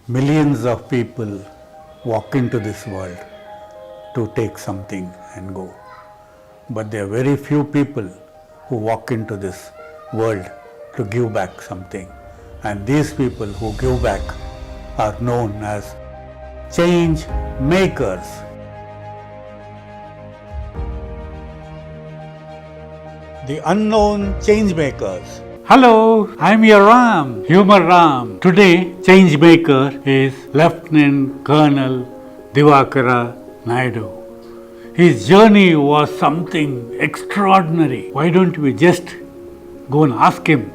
Millions of people walk into this world to take something and go. But there are very few people who walk into this world to give back something. And these people who give back are known as change makers. The unknown change makers. Hello, I'm your Ram, Humor Ram. Today, change maker is Lieutenant Colonel Divakara Naidu. His journey was something extraordinary. Why don't we just go and ask him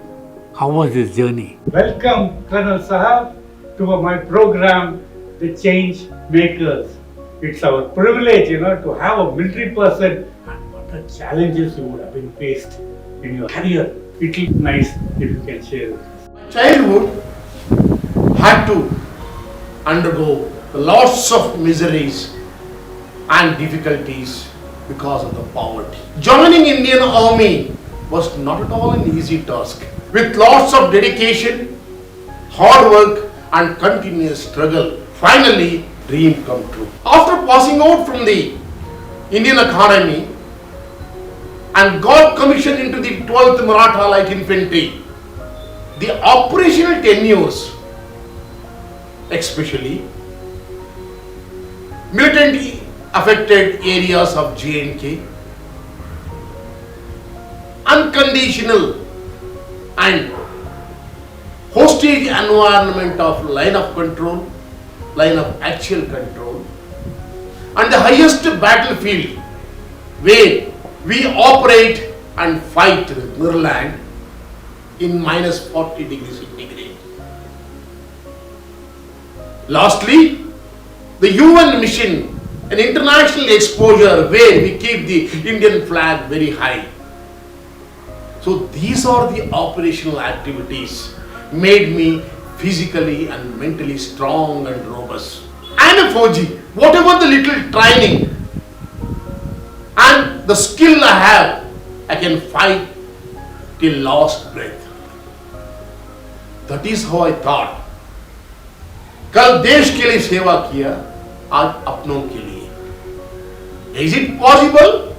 how was his journey? Welcome, Colonel Sahab, to my program, The Change Makers. It's our privilege, to have a military person and what the challenges you would have been faced in your career. It will be nice if you can share with us. Childhood had to undergo lots of miseries and difficulties because of the poverty. Joining Indian Army was not at all an easy task. With lots of dedication, hard work and continuous struggle, finally dream come true. After passing out from the Indian Academy and got commissioned into the 12th Maratha Light Infantry, the operational tenures, especially militantly affected areas of J&K, unconditional and hostage environment of line of control, line of actual control, and the highest battlefield where we operate and fight with Murland in minus 40 degrees centigrade. Lastly, the UN mission, an international exposure where we keep the Indian flag very high. So these are the operational activities made me physically and mentally strong and robust. I am a Fauji. Whatever the little training and the skill I have, I can fight till last breath. That is how I thought. कल देश के लिए सेवा किया, आज अपनों के लिए. Is it possible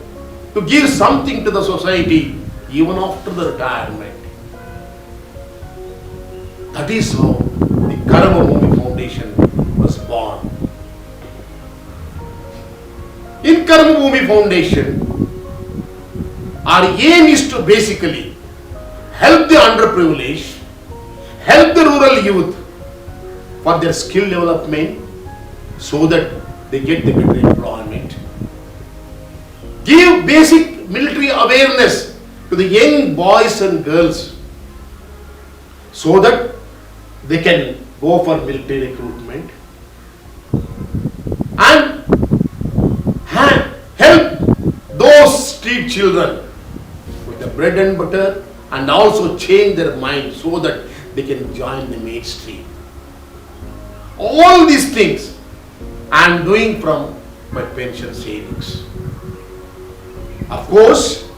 to give something to the society even after the retirement? That is how the Karma Bhumi Foundation was born. In Karma Bhumi Foundation, our aim is to basically help the underprivileged, help the rural youth for their skill development so that they get the better employment. Give basic military awareness to the young boys and girls so that they can go for military recruitment and help those street children with the bread and butter and also change their mind so that they can join the mainstream. All these things I am doing from my pension savings. Of course,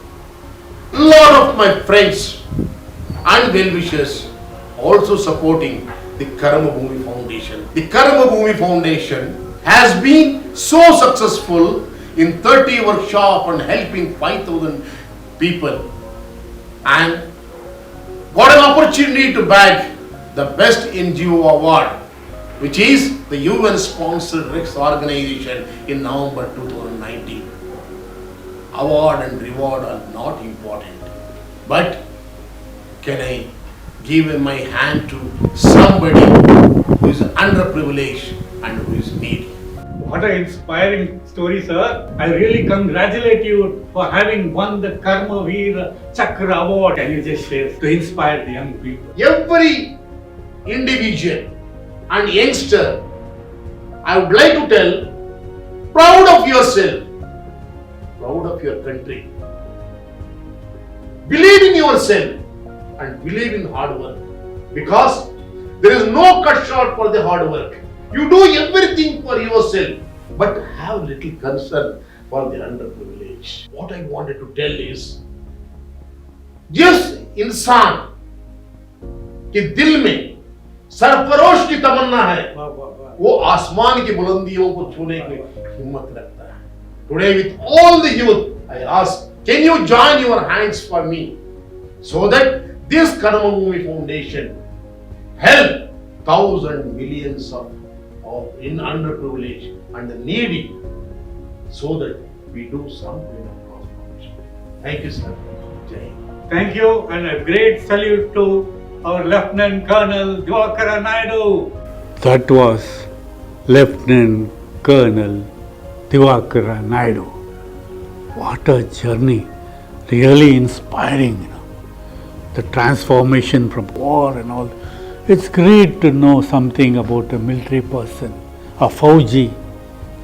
a lot of my friends and well-wishers also supporting the Karma Bhumi Foundation. The Karma Bhumi Foundation has been so successful in 30 workshops and helping 5,000 people and got an opportunity to bag the best NGO award, which is the UN sponsored REX organization in November 2019. Award and reward are not important, but can I give my hand to somebody who is underprivileged and who is needy? What an inspiring story, sir. I really congratulate you for having won the Karma Veer Chakra Award. Can you just share to inspire the young people? Every individual and youngster, I would like to tell, proud of yourself, proud of your country. Believe in yourself and believe in hard work, because there is no cut short for the hard work. You do everything for yourself, but have little concern for the underprivileged. What I wanted to tell is, जिस इंसान के दिल में सरफरोश की तमन्ना है, वाह, वाह, वाह. वो आसमान की बुलंदियों को छूने की हिम्मत रखता है. Today with all the youth, I ask, can you join your hands for me so that this Karmabhumi Foundation help thousands, millions of in underprivileged and the needy, so that we do some kind of transformation. Thank you, sir. Jai Hind. Thank you, and a great salute to our Lieutenant Colonel Diwakara Naidu. That was Lieutenant Colonel Diwakara Naidu. What a journey! Really inspiring, The transformation from war and all. It's great to know something about a military person, a Fauji,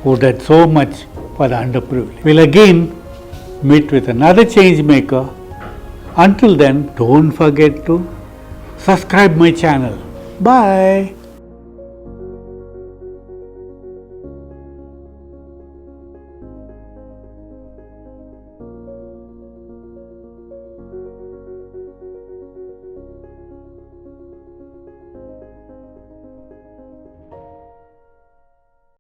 who did so much for the underprivileged. We'll again meet with another change maker. Until then, don't forget to subscribe my channel. Bye.